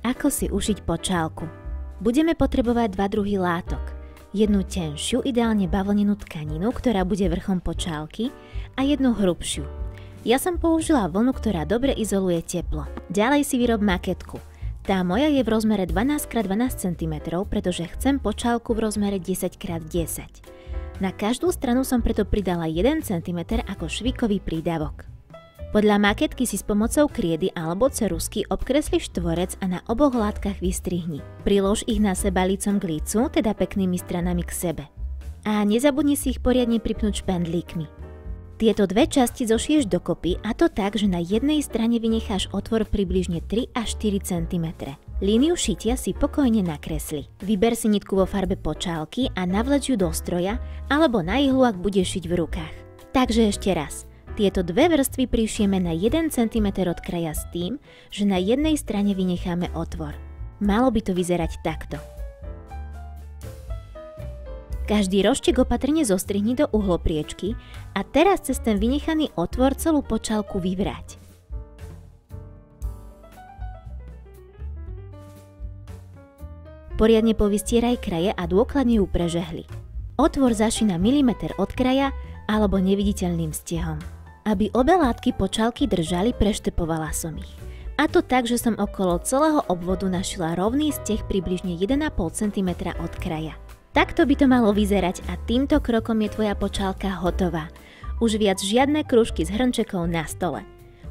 Ako si ušiť počálku? Budeme potrebovať dva druhy látok. Jednu tenšiu, ideálne bavlnenú tkaninu, ktorá bude vrchom počálky, a jednu hrubšiu. Ja som použila vlnu, ktorá dobre izoluje teplo. Ďalej si vyrob maketku. Tá moja je v rozmere 12x12 cm, pretože chcem počálku v rozmere 10x10. Na každú stranu som preto pridala 1 cm ako švikový prídavok. Podľa maketky si s pomocou kriedy alebo ceruzky obkresli štvorec a na oboch látkach vystrihni. Prilož ich na seba lícom k lícu, teda peknými stranami k sebe. A nezabudni si ich poriadne pripnúť špendlíkmi. Tieto dve časti zošiješ dokopy, a to tak, že na jednej strane vynecháš otvor približne 3 až 4 cm. Líniu šitia si pokojne nakresli. Vyber si nitku vo farbe počálky a navleč ju do stroja alebo na ihlu, ak budeš šiť v rukách. Takže ešte raz. Tieto dve vrstvy prišieme na 1 cm od kraja s tým, že na jednej strane vynecháme otvor. Malo by to vyzerať takto. Každý rožtek opatrne zostrihni do uhlopriečky a teraz cez ten vynechaný otvor celú počálku vyvráť. Poriadne povystieraj kraje a dôkladne ju prežehli. Otvor zaši na milimeter od kraja alebo neviditeľným stehom. Aby obe látky počálky držali, preštepovala som ich. A to tak, že som okolo celého obvodu našila rovný steh približne 1,5 cm od kraja. Takto by to malo vyzerať a týmto krokom je tvoja počálka hotová. Už viac žiadne krúžky s hrnčekou na stole.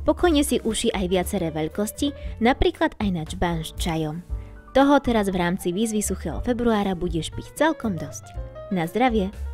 Pokojne si uši aj viaceré veľkosti, napríklad aj na džbán s čajom. Toho teraz v rámci výzvy Suchého februára budeš piť celkom dosť. Na zdravie!